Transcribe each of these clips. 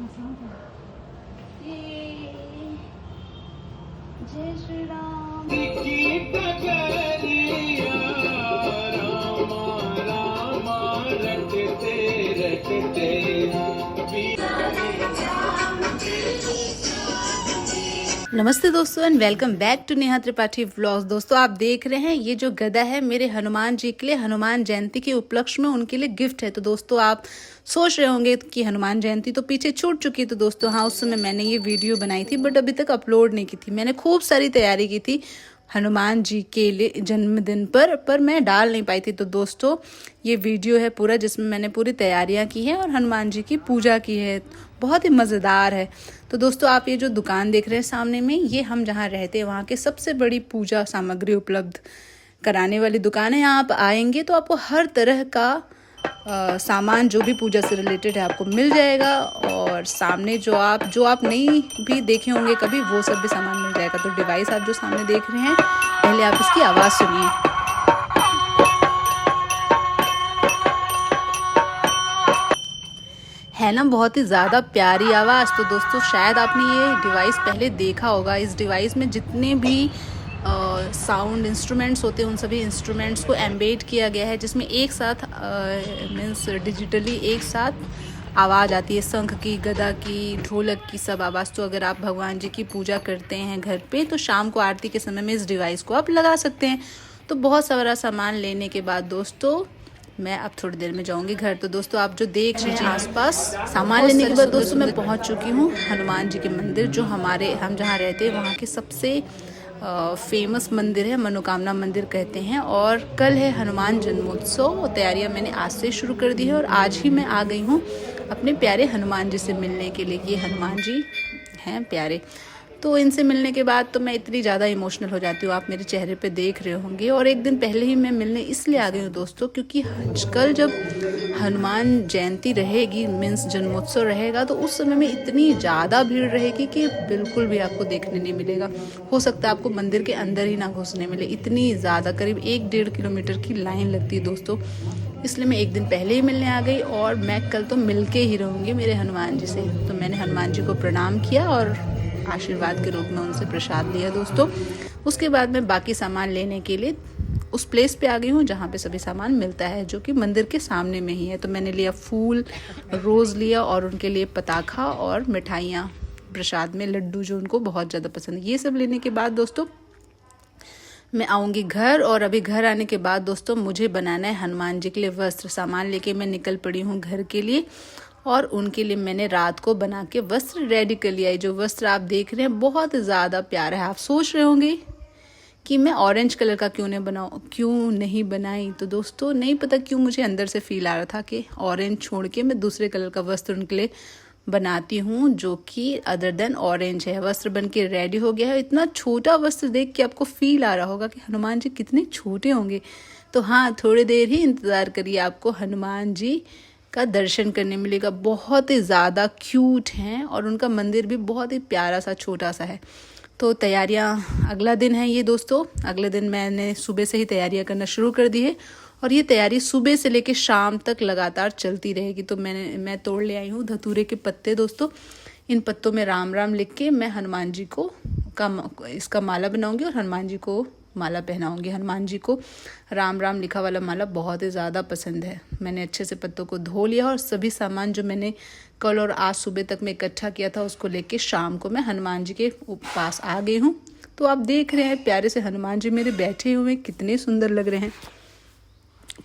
जय श्री राम। नमस्ते दोस्तों and welcome back to Neha Tripathi vlogs. दोस्तों आप देख रहे हैं ये जो गदा है मेरे हनुमान जी के लिए, हनुमान जयंती के उपलक्ष्य में उनके लिए गिफ्ट है। तो दोस्तों आप सोच रहे होंगे कि हनुमान जयंती तो पीछे छूट चुकी है। तो दोस्तों हाँ, उस समय मैंने ये वीडियो बनाई थी बट अभी तक अपलोड नहीं की थी। मैंने खूब सारी तैयारी की थी हनुमान जी के लिए जन्मदिन पर मैं डाल नहीं पाई थी। तो दोस्तों ये वीडियो है पूरा जिसमें मैंने पूरी तैयारियां की हैं और हनुमान जी की पूजा की है। बहुत ही मज़ेदार है। तो दोस्तों आप ये जो दुकान देख रहे हैं सामने में, ये हम जहाँ रहते हैं वहाँ के सबसे बड़ी पूजा सामग्री उपलब्ध कराने वाली दुकान है। यहाँ आप आएंगे तो आपको हर तरह का सामान जो भी पूजा से रिलेटेड है आपको मिल जाएगा। और सामने जो आप नहीं भी देखे होंगे कभी, वो सब भी सामान मिल जाएगा। तो डिवाइस आप जो सामने देख रहे हैं, पहले आप इसकी आवाज़ सुनिए। है ना बहुत ही ज़्यादा प्यारी आवाज़। तो दोस्तों शायद आपने ये डिवाइस पहले देखा होगा। इस डिवाइस में जितने भी साउंड इंस्ट्रूमेंट्स होते हैं उन सभी इंस्ट्रूमेंट्स को एम्बेड किया गया है, जिसमें एक साथ मीन्स डिजिटली एक साथ आवाज़ आती है। शंख की, गदा की, ढोलक की सब आवाज़। तो अगर आप भगवान जी की पूजा करते हैं घर पे तो शाम को आरती के समय में इस डिवाइस को आप लगा सकते हैं। तो बहुत सारा सामान लेने के बाद दोस्तों मैं अब थोड़ी देर में जाऊंगी घर। तो दोस्तों आप जो देख रहे हैं आसपास सामान लेने के बाद दोस्तों मैं पहुंच चुकी हूँ हनुमान जी के मंदिर, जो हम जहाँ रहते हैं वहाँ के सबसे फेमस मंदिर है, मनोकामना मंदिर कहते हैं। और कल है हनुमान जन्मोत्सव। तैयारियां मैंने आज से शुरू कर दी है और आज ही मैं आ गई हूँ अपने प्यारे हनुमान जी से मिलने के लिए। ये हनुमान जी हैं प्यारे। तो इनसे मिलने के बाद तो मैं इतनी ज़्यादा इमोशनल हो जाती हूँ, आप मेरे चेहरे पे देख रहे होंगे। और एक दिन पहले ही मैं मिलने इसलिए आ गई हूँ दोस्तों, क्योंकि कल जब हनुमान जयंती रहेगी, मीन्स जन्मोत्सव रहेगा, तो उस समय में इतनी ज़्यादा भीड़ रहेगी कि बिल्कुल भी आपको देखने नहीं मिलेगा। हो सकता है आपको मंदिर के अंदर ही ना घुसने मिले, इतनी ज़्यादा करीब 1-1.5 किलोमीटर की लाइन लगती है दोस्तों। इसलिए मैं एक दिन पहले ही मिलने आ गई और मैं कल तो मिल के ही रहूँगी मेरे हनुमान जी से। तो मैंने हनुमान जी को प्रणाम किया और आशीर्वाद के रूप में उनसे प्रसाद लिया दोस्तों। उसके बाद मैं बाकी सामान लेने के लिए उस प्लेस पे आ गई हूँ जहाँ पे सभी सामान मिलता है, जो कि मंदिर के सामने में ही है। तो मैंने लिया फूल, रोज़ लिया और उनके लिए पताखा और मिठाइयाँ, प्रसाद में लड्डू जो उनको बहुत ज़्यादा पसंद है। ये सब लेने के बाद दोस्तों मैं आऊँगी घर। और अभी घर आने के बाद दोस्तों मुझे बनाना है हनुमान जी के लिए वस्त्र। सामान लेके मैं निकल पड़ी हूँ घर के लिए और उनके लिए मैंने रात को बना के वस्त्र रेडी कर लिया है। जो वस्त्र आप देख रहे हैं बहुत ज़्यादा प्यारा है। आप सोच रहे होंगे कि मैं ऑरेंज कलर का क्यों नहीं बनाई। तो दोस्तों नहीं पता क्यों मुझे अंदर से फील आ रहा था कि ऑरेंज छोड़ के मैं दूसरे कलर का वस्त्र उनके लिए बनाती हूँ, जो कि अदर देन ऑरेंज है। वस्त्र बन के रेडी हो गया है। इतना छोटा वस्त्र देख के आपको फील आ रहा होगा कि हनुमान जी कितने छोटे होंगे। तो हाँ, थोड़ी देर ही इंतज़ार करिए, आपको हनुमान जी का दर्शन करने मिलेगा। बहुत ही ज़्यादा क्यूट हैं और उनका मंदिर भी बहुत ही प्यारा सा छोटा सा है। तो तैयारियां, अगला दिन है ये दोस्तों। अगले दिन मैंने सुबह से ही तैयारियां करना शुरू कर दी है और ये तैयारी सुबह से लेकर शाम तक लगातार चलती रहेगी। तो मैं तोड़ ले आई हूँ धतूरे के पत्ते दोस्तों। इन पत्तों में राम राम लिख के मैं हनुमान जी को इसका माला बनाऊंगी और हनुमान जी को माला पहनाऊंगी। हनुमान जी को राम राम लिखा वाला माला बहुत ही ज़्यादा पसंद है। मैंने अच्छे से पत्तों को धो लिया और सभी सामान जो मैंने कल और आज सुबह तक में इकट्ठा किया था उसको लेके शाम को मैं हनुमान जी के पास आ गई हूँ। तो आप देख रहे हैं प्यारे से हनुमान जी मेरे बैठे हुए कितने सुंदर लग रहे हैं,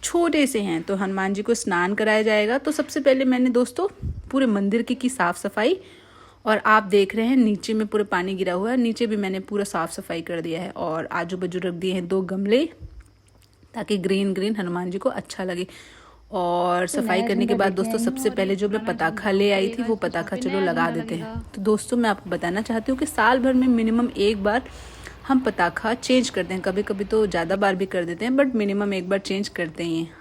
छोटे से हैं। तो हनुमान जी को स्नान कराया जाएगा। तो सबसे पहले मैंने दोस्तों पूरे मंदिर की साफ़ सफाई, और आप देख रहे हैं नीचे में पूरे पानी गिरा हुआ है, नीचे भी मैंने पूरा साफ सफाई कर दिया है। और आजू बाजू रख दिए हैं 2 गमले ताकि ग्रीन हनुमान जी को अच्छा लगे। और सफाई करने के बाद दोस्तों सबसे पहले जो मैं पताखा ले आई थी वो पताखा चलो लगा देते हैं। तो दोस्तों मैं आपको बताना चाहती हूँ कि साल भर में मिनिमम एक बार हम पताखा चेंज करते हैं। कभी कभी तो ज़्यादा बार भी कर देते हैं बट मिनिमम एक बार चेंज करते ही हैं।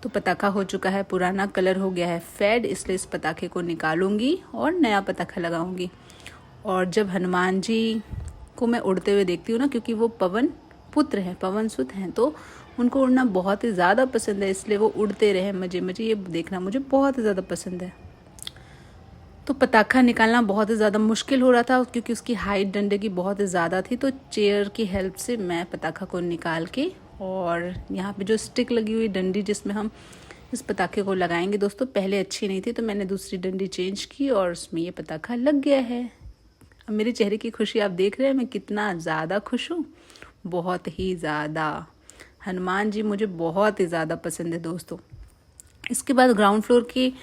तो पताखा हो चुका है पुराना, कलर हो गया है फेड, इसलिए इस पताखे को निकालूंगी और नया पताखा लगाऊंगी। और जब हनुमान जी को मैं उड़ते हुए देखती हूँ ना, क्योंकि वो पवन पुत्र हैं, पवन सुत हैं, तो उनको उड़ना बहुत ही ज़्यादा पसंद है, इसलिए वो उड़ते रहे मजे मजे। ये देखना मुझे बहुत ही ज़्यादा पसंद है। तो पताखा निकालना बहुत ही ज़्यादा मुश्किल हो रहा था क्योंकि उसकी हाइट डंडे की बहुत ही ज़्यादा थी। तो चेयर की हेल्प से मैं पताखा को निकाल के, और यहाँ पे जो स्टिक लगी हुई डंडी जिसमें हम इस पताखे को लगाएंगे दोस्तों, पहले अच्छी नहीं थी तो मैंने दूसरी डंडी चेंज की और उसमें ये पताखा लग गया है। अब मेरे चेहरे की खुशी आप देख रहे हैं, मैं कितना ज़्यादा खुश हूँ, बहुत ही ज़्यादा। हनुमान जी मुझे बहुत ही ज़्यादा पसंद है दोस्तों। इसके बाद ग्राउंड फ्लोर की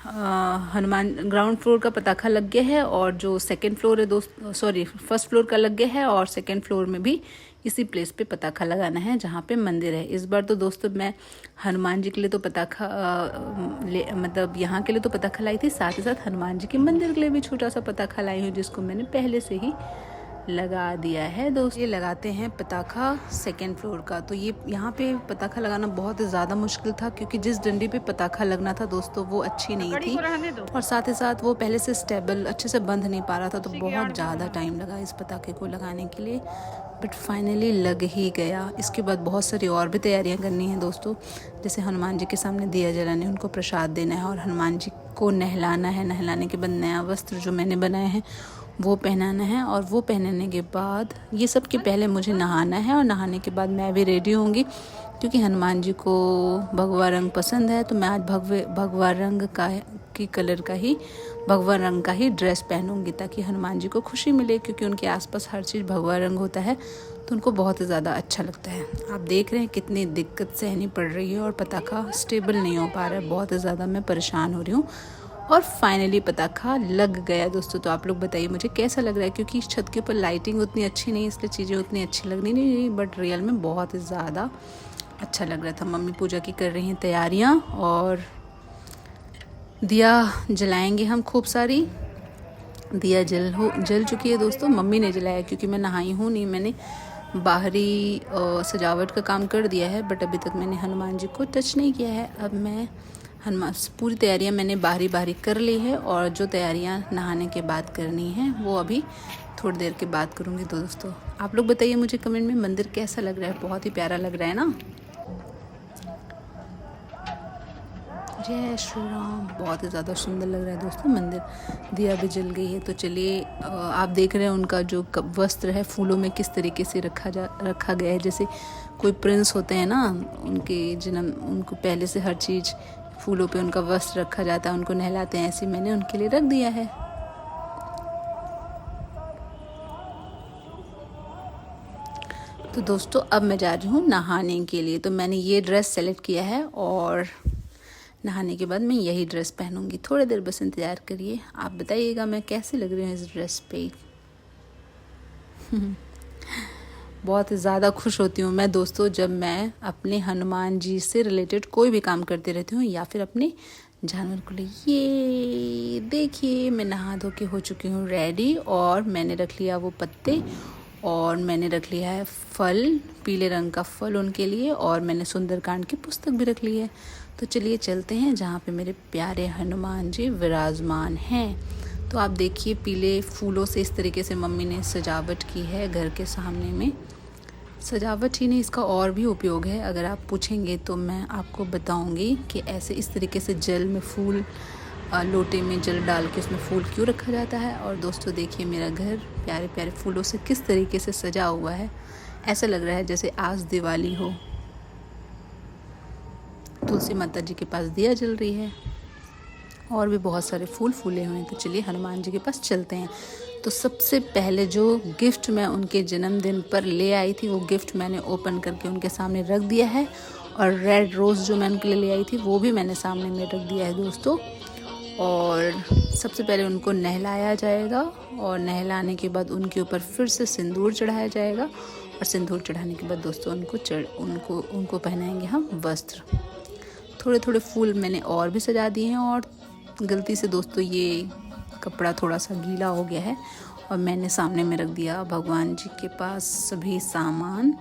ग्राउंड फ्लोर का पताखा लग गया है, और जो सेकंड फ्लोर है फर्स्ट फ्लोर का लग गया है, और सेकंड फ्लोर में भी इसी प्लेस पे पताखा लगाना है जहाँ पे मंदिर है। इस बार तो दोस्तों मैं हनुमान जी के लिए तो पताखा मतलब यहाँ के लिए तो पताखा लाई थी, साथ ही साथ हनुमान जी के मंदिर के लिए भी छोटा सा पताखा लाई हूँ जिसको मैंने पहले से ही लगा दिया है दोस्तों। ये लगाते हैं पताखा सेकंड फ्लोर का। तो ये यहाँ पे पताखा लगाना बहुत ही ज़्यादा मुश्किल था क्योंकि जिस डंडी पे पताखा लगना था दोस्तों वो अच्छी नहीं थी, और साथ ही साथ वो पहले से स्टेबल अच्छे से बंध नहीं पा रहा था। तो बहुत ज़्यादा टाइम लगा इस पताखे को लगाने के लिए, बट फाइनली लग ही गया। इसके बाद बहुत सारी और भी तैयारियां करनी है दोस्तों, जैसे हनुमान जी के सामने दिया जलाने, उनको प्रसाद देना है और हनुमान जी को नहलाना है। नहलाने के बाद नया वस्त्र जो मैंने बनाए हैं वो पहनाना है, और वो पहनाने के बाद ये सब के पहले मुझे नहाना है, और नहाने के बाद मैं भी रेडी होंगी क्योंकि हनुमान जी को भगवा रंग पसंद है। तो मैं आज भगवा रंग का ही ड्रेस पहनूंगी ताकि हनुमान जी को खुशी मिले, क्योंकि उनके आसपास हर चीज़ भगवा रंग होता है तो उनको बहुत ही ज़्यादा अच्छा लगता है। आप देख रहे हैं कितनी दिक्कत सहनी पड़ रही है और पताखा स्टेबल नहीं हो पा रहा है, बहुत ही ज़्यादा मैं परेशान हो रही हूँ। और फाइनली पताखा लग गया दोस्तों। तो आप लोग बताइए मुझे कैसा लग रहा है, क्योंकि छत के ऊपर लाइटिंग उतनी अच्छी नहीं, इसलिए चीज़ें उतनी अच्छी लगनी नहीं रही, बट रियल में बहुत ही ज़्यादा अच्छा लग रहा था। मम्मी पूजा की कर रही हैं तैयारियां, और दिया जलाएंगे हम। खूब सारी दिया जल चुकी है दोस्तों। मम्मी ने जलाया क्योंकि मैं नहाई हूँ नहीं, मैंने बाहरी सजावट का काम कर दिया है, बट अभी तक मैंने हनुमान जी को टच नहीं किया है। अब मैं पूरी तैयारियां मैंने बाहरी कर ली है, और जो तैयारियां नहाने के बाद करनी है वो अभी थोड़ी देर के बाद करूँगी। तो दोस्तों आप लोग बताइए मुझे कमेंट में मंदिर कैसा लग रहा है, बहुत ही प्यारा लग रहा है ना। जय श्री राम, बहुत ही ज़्यादा सुंदर लग रहा है दोस्तों मंदिर। दिया भी जल गई है। तो चलिए, आप देख रहे हैं उनका जो वस्त्र है फूलों में किस तरीके से रखा गया है। जैसे कोई प्रिंस होते हैं ना, उनको पहले से हर चीज़ फूलों पे उनका वस्त्र रखा जाता है, उनको नहलाते हैं, ऐसे मैंने उनके लिए रख दिया है। तो दोस्तों अब मैं जा रही हूँ नहाने के लिए। तो मैंने ये ड्रेस सेलेक्ट किया है, और नहाने के बाद मैं यही ड्रेस पहनूंगी। थोड़ी देर बस इंतज़ार करिए, आप बताइएगा मैं कैसी लग रही हूँ इस ड्रेस पे। बहुत ज़्यादा खुश होती हूँ मैं दोस्तों जब मैं अपने हनुमान जी से रिलेटेड कोई भी काम करती रहती हूँ, या फिर अपने जानवर को ले। ये देखिए मैं नहा धो के हो चुकी हूँ रेडी, और मैंने रख लिया वो पत्ते, और मैंने रख लिया है फल, पीले रंग का फल उनके लिए, और मैंने सुंदरकांड की पुस्तक भी रख ली है। तो चलिए चलते हैं जहाँ पे मेरे प्यारे हनुमान जी विराजमान हैं। तो आप देखिए पीले फूलों से इस तरीके से मम्मी ने सजावट की है घर के सामने में। सजावट ही नहीं, इसका और भी उपयोग है। अगर आप पूछेंगे तो मैं आपको बताऊंगी कि ऐसे इस तरीके से जल में फूल, लोटे में जल डाल के उसमें फूल क्यों रखा जाता है। और दोस्तों देखिए मेरा घर प्यारे प्यारे फूलों से किस तरीके से सजा हुआ है। ऐसा लग रहा है जैसे आज दिवाली हो। तुलसी माता जी के पास दिया जल रही है, और भी बहुत सारे फूल फूले हुए हैं। तो चलिए हनुमान जी के पास चलते हैं। तो सबसे पहले जो गिफ्ट मैं उनके जन्मदिन पर ले आई थी वो गिफ्ट मैंने ओपन करके उनके सामने रख दिया है, और रेड रोज़ जो मैं उनके लिए ले आई थी वो भी मैंने सामने में रख दिया है दोस्तों। और सबसे पहले उनको नहलाया जाएगा, और नहलाने के बाद उनके ऊपर फिर से सिंदूर चढ़ाया जाएगा, और सिंदूर चढ़ाने के बाद दोस्तों उनको पहनाएंगे हम वस्त्र। थोड़े थोड़े फूल मैंने और भी सजा दिए हैं, और गलती से दोस्तों ये कपड़ा थोड़ा सा गीला हो गया है, और मैंने सामने में रख दिया भगवान जी के पास सभी सामान।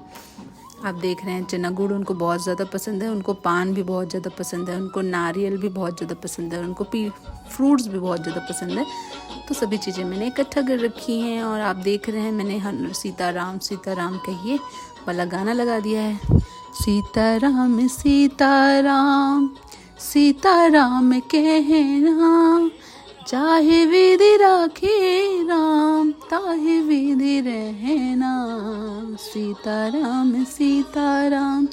आप देख रहे हैं चना गुड़ उनको बहुत ज़्यादा पसंद है, उनको पान भी बहुत ज़्यादा पसंद है, उनको नारियल भी बहुत ज़्यादा पसंद है, उनको फ्रूट्स भी बहुत ज़्यादा पसंद है। तो सभी चीज़ें मैंने इकट्ठा कर रखी हैं। और आप देख रहे हैं मैंने सीताराम सीताराम कहिए वाला गाना लगा दिया है। सीताराम सीताराम सीताराम कहना, चाहे विधि राखे राम ताहे विधि रहना, सीताराम सीताराम,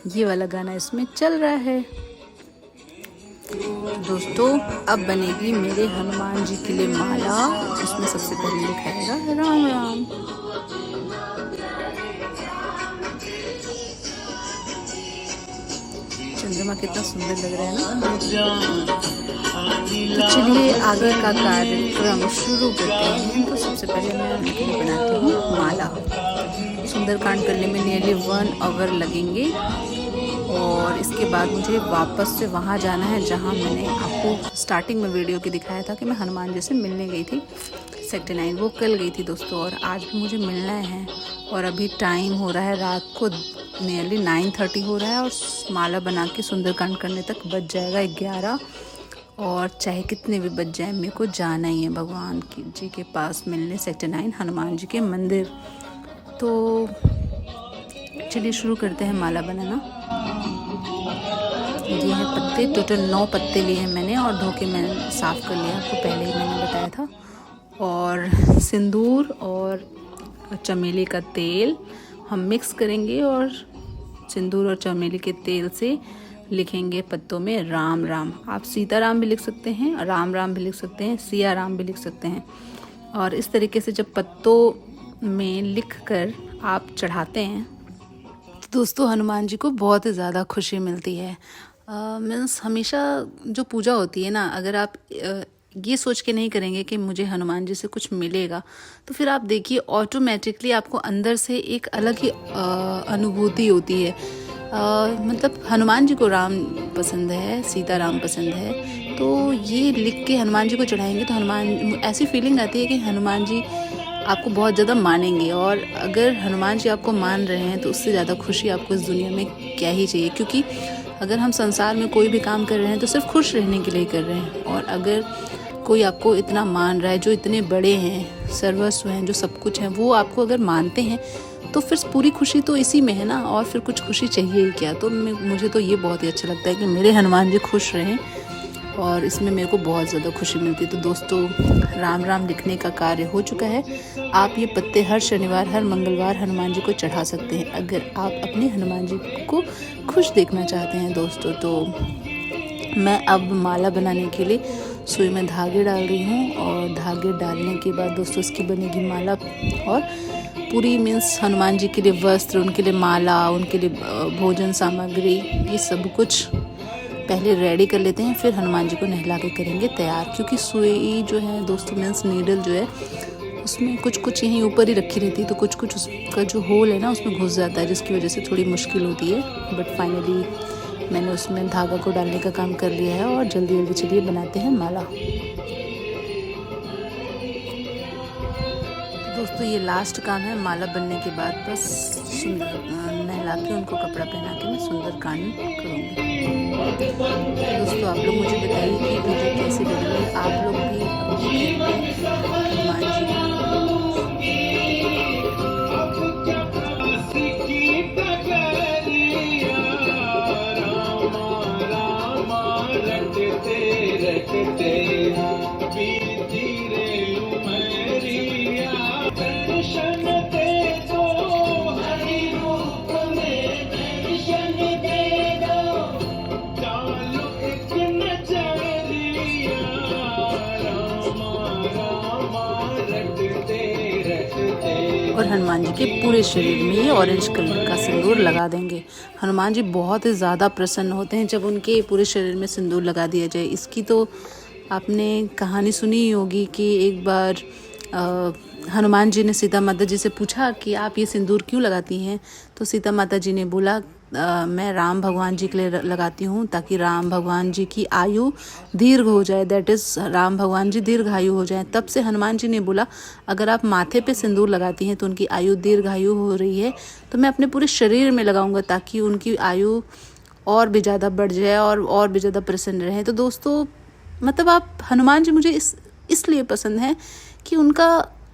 ये वाला गाना इसमें चल रहा है। दोस्तों अब बनेगी मेरे हनुमान जी के लिए माला, इसमें सबसे पहले लिखाएगा राम राम। चंद्रमा कितना सुंदर लग रहा है ना। तो चलिए आगे का कार्यक्रम शुरू करते हैं। तो सबसे पहले मैं उनके लिए बनाती हूँ माला। सुंदरकांड करने में नियरली 1 आवर लगेंगे और इसके बाद मुझे वापस से वहाँ जाना है जहाँ मैंने आपको स्टार्टिंग में वीडियो के दिखाया था कि मैं हनुमान जी से मिलने गई थी सेक्टर 9। वो कल गई थी दोस्तों और आज भी मुझे मिलना है। और अभी टाइम हो रहा है रात को नियरली 9:30 हो रहा है और माला बना के सुंदरकांड करने तक बच जाएगा 11। और चाहे कितने भी बच जाए मेरे को जाना ही है भगवान जी के पास मिलने, सेक्टर 9 हनुमान जी के मंदिर। तो चलिए शुरू करते हैं माला बनाना। ये है पत्ते, टोटल 9 पत्ते लिए हैं मैंने और धो के मैंने साफ़ कर लिया, आपको पहले ही मैंने बताया था। और सिंदूर और चमेली का तेल हम मिक्स करेंगे और सिंदूर और चमेली के तेल से लिखेंगे पत्तों में राम राम। आप सीताराम भी लिख सकते हैं, राम राम भी लिख सकते हैं, सिया राम भी लिख सकते हैं। और इस तरीके से जब पत्तों में लिख कर आप चढ़ाते हैं तो दोस्तों हनुमान जी को बहुत ही ज़्यादा खुशी मिलती है। मीन्स हमेशा जो पूजा होती है ना, अगर आप ये सोच के नहीं करेंगे कि मुझे हनुमान जी से कुछ मिलेगा, तो फिर आप देखिए ऑटोमेटिकली आपको अंदर से एक अलग ही अनुभूति होती है। मतलब हनुमान जी को राम पसंद है, सीता राम पसंद है, तो ये लिख के हनुमान जी को चढ़ाएंगे तो हनुमान ऐसी फीलिंग आती है कि हनुमान जी आपको बहुत ज़्यादा मानेंगे। और अगर हनुमान जी आपको मान रहे हैं तो उससे ज़्यादा खुशी आपको इस दुनिया में क्या ही चाहिए। क्योंकि अगर हम संसार में कोई भी काम कर रहे हैं तो सिर्फ खुश रहने के लिए कर रहे हैं, और अगर कोई आपको इतना मान रहा है, जो इतने बड़े हैं, सर्वस्व हैं, जो सब कुछ हैं, वो आपको अगर मानते हैं तो फिर पूरी खुशी तो इसी में है ना, और फिर कुछ खुशी चाहिए ही क्या। तो मुझे तो ये बहुत ही अच्छा लगता है कि मेरे हनुमान जी खुश रहें और इसमें मेरे को बहुत ज़्यादा खुशी मिलती है। तो दोस्तों राम राम लिखने का कार्य हो चुका है। आप ये पत्ते हर शनिवार हर मंगलवार हनुमान जी को चढ़ा सकते हैं अगर आप अपने हनुमान जी को खुश देखना चाहते हैं दोस्तों। तो मैं अब माला बनाने के लिए सुई में धागे डाल रही हूँ और धागे डालने के बाद दोस्तों इसकी बनेगी माला। और पूरी मीन्स हनुमान जी के लिए वस्त्र, उनके लिए माला, उनके लिए भोजन सामग्री, ये सब कुछ पहले रेडी कर लेते हैं, फिर हनुमान जी को नहला के करेंगे तैयार। क्योंकि सुई जो है दोस्तों मीन्स नीडल जो है उसमें कुछ यहीं ऊपर ही रखी रहती है, तो कुछ उसका जो होल है ना उसमें घुस जाता है, जिसकी वजह से थोड़ी मुश्किल होती है। बट फाइनली मैंने उसमें धागा को डालने का काम कर लिया है और जल्दी जल्दी चलिए बनाते हैं माला। दोस्तों ये लास्ट काम है, माला बनने के बाद बस सुंदर नहला के उनको कपड़ा पहना के मैं सुंदरकांड करूँगी। दोस्तों आप लोग मुझे बताइए कि वीडियो कैसी लगी, आप लोग भी हनुमान जी और हनुमान जी के पूरे शरीर में ये ऑरेंज कलर का सिंदूर लगा देंगे। हनुमान जी बहुत ही ज़्यादा प्रसन्न होते हैं जब उनके पूरे शरीर में सिंदूर लगा दिया जाए। इसकी तो आपने कहानी सुनी ही होगी कि एक बार हनुमान जी ने सीता माता जी से पूछा कि आप ये सिंदूर क्यों लगाती हैं, तो सीता माता जी ने बोला मैं राम भगवान जी के लिए लगाती हूँ ताकि राम भगवान जी की आयु दीर्घ हो जाए, दैट इज़ राम भगवान जी दीर्घायु हो जाए। तब से हनुमान जी ने बोला अगर आप माथे पे सिंदूर लगाती हैं तो उनकी आयु दीर्घायु हो रही है, तो मैं अपने पूरे शरीर में लगाऊंगा ताकि उनकी आयु और भी ज़्यादा बढ़ जाए और भी ज़्यादा प्रसन्न रहे। तो दोस्तों मतलब आप हनुमान जी मुझे इसलिए पसंद है कि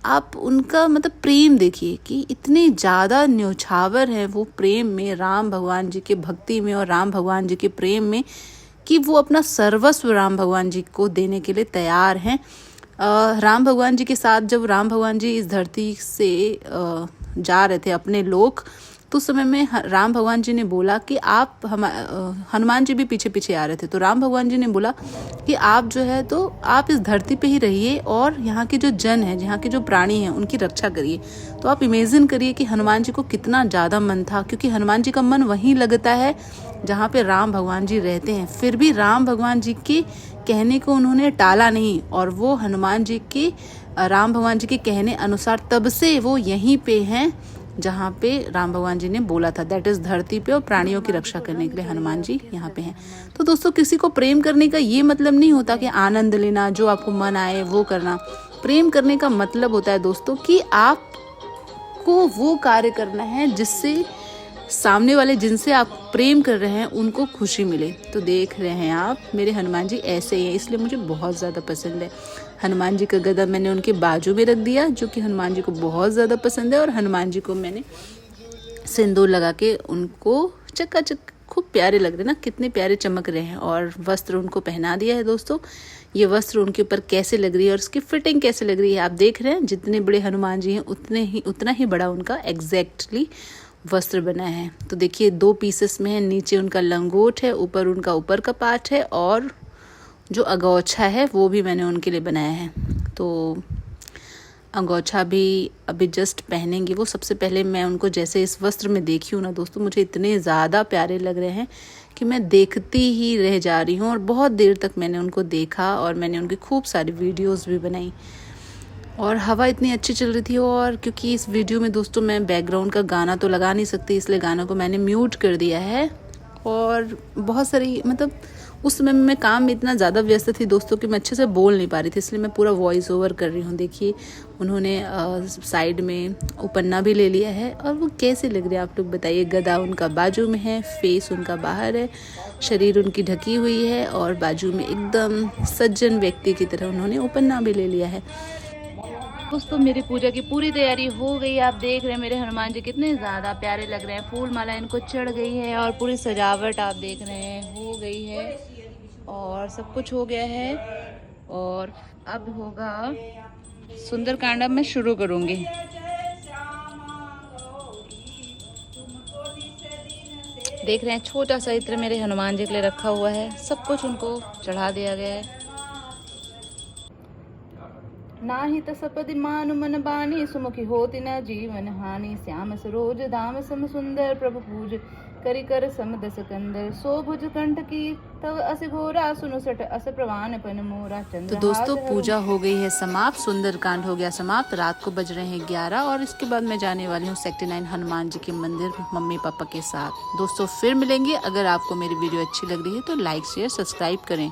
आप उनका मतलब प्रेम देखिए कि इतने ज़्यादा न्योछावर है वो प्रेम में, राम भगवान जी के भक्ति में और राम भगवान जी के प्रेम में, कि वो अपना सर्वस्व राम भगवान जी को देने के लिए तैयार हैं। राम भगवान जी के साथ जब राम भगवान जी इस धरती से जा रहे थे अपने लोक, तो उस समय में राम भगवान जी ने बोला कि आप हनुमान जी भी पीछे पीछे आ रहे थे, तो राम भगवान जी ने बोला कि आप जो है तो आप इस धरती पे ही रहिए और यहाँ के जो जन हैं, यहाँ के जो प्राणी हैं, उनकी रक्षा करिए। तो आप इमेजिन करिए कि हनुमान जी को कितना ज़्यादा मन था, क्योंकि हनुमान जी का मन वहीं लगता है जहाँ पे राम भगवान जी रहते हैं। फिर भी राम भगवान जी के कहने को उन्होंने टाला नहीं, और वो हनुमान जी के राम भगवान जी के कहने अनुसार तब से वो यहीं पे हैं जहाँ पे राम भगवान जी ने बोला था, दैट इज़ धरती पे, और प्राणियों की रक्षा करने के लिए हनुमान जी यहाँ पे हैं। तो दोस्तों, किसी को प्रेम करने का ये मतलब नहीं होता कि आनंद लेना, जो आपको मन आए वो करना। प्रेम करने का मतलब होता है दोस्तों कि आपको वो कार्य करना है जिससे सामने वाले जिनसे आप प्रेम कर रहे हैं उनको खुशी मिले। तो देख रहे हैं आप, मेरे हनुमान जी ऐसे ही हैं, इसलिए मुझे बहुत ज़्यादा पसंद है। हनुमान जी का गदा मैंने उनके बाजू में रख दिया, जो कि हनुमान जी को बहुत ज़्यादा पसंद है, और हनुमान जी को मैंने सिंदूर लगा के उनको चकाचक, खूब प्यारे लग रहे हैं ना, कितने प्यारे चमक रहे हैं। और वस्त्र उनको पहना दिया है दोस्तों। ये वस्त्र उनके ऊपर कैसे लग रही है और उसकी फिटिंग कैसे लग रही है आप देख रहे हैं। जितने बड़े हनुमान जी हैं उतना ही बड़ा उनका एग्जैक्टली वस्त्र बना है। तो देखिए 2 पीसेस में है, नीचे उनका लंगोट है, ऊपर उनका ऊपर का पार्ट है, और जो अगौछा है वो भी मैंने उनके लिए बनाया है। तो अंगोछा भी अभी जस्ट पहनेंगी वो। सबसे पहले मैं उनको जैसे इस वस्त्र में देखी हूँ ना दोस्तों, मुझे इतने ज़्यादा प्यारे लग रहे हैं कि मैं देखती ही रह जा रही हूँ। और बहुत देर तक मैंने उनको देखा, और मैंने उनकी खूब सारी वीडियोस भी बनाई। और हवा इतनी अच्छी चल रही थी, और क्योंकि इस वीडियो में दोस्तों मैं बैकग्राउंड का गाना तो लगा नहीं सकती, इसलिए गाना को मैंने म्यूट कर दिया है। और बहुत सारी उस समय मैं काम में इतना ज़्यादा व्यस्त थी दोस्तों कि मैं अच्छे से बोल नहीं पा रही थी, इसलिए मैं पूरा वॉइस ओवर कर रही हूँ। देखिए उन्होंने साइड में उपन्ना भी ले लिया है, और वो कैसे लग रहे हैं आप लोग बताइए। गदा उनका बाजू में है, फेस उनका बाहर है, शरीर उनकी ढकी हुई है, और बाजू में एकदम सज्जन व्यक्ति की तरह उन्होंने उपन्ना भी ले लिया है। दोस्तों मेरी पूजा की पूरी तैयारी हो गई। आप देख रहे हैं मेरे हनुमान जी कितने ज़्यादा प्यारे लग रहे हैं। फूल माला इनको चढ़ गई है, और पूरी सजावट आप देख रहे हैं हो गई है, और सब कुछ हो गया है। और अब होगा सुंदरकांड, मैं शुरू करूँगी। देख रहे हैं छोटा सा इत्र मेरे हनुमान जी के लिए रखा हुआ है, सब कुछ उनको चढ़ा दिया गया है। नाही तसपदि मानु मन बानी, सुमुखी होती न जीवन हानि। श्याम सरोज धाम सम सुंदर, प्रभु पूज करी कर सम दस कंदर। सो भुज कंठ की तव अस घोरा, सुनो सट अस प्रवान पन मोरा। तो दोस्तों पूजा हो गई है समाप्त, सुंदरकांड हो गया समाप्त। रात को बज रहे हैं 11, और इसके बाद मैं जाने वाली हूँ सेक्टर 9 हनुमान जी के मंदिर मम्मी पापा के साथ। दोस्तों फिर मिलेंगे। अगर आपको मेरी वीडियो अच्छी लग रही है तो लाइक शेयर सब्सक्राइब करें।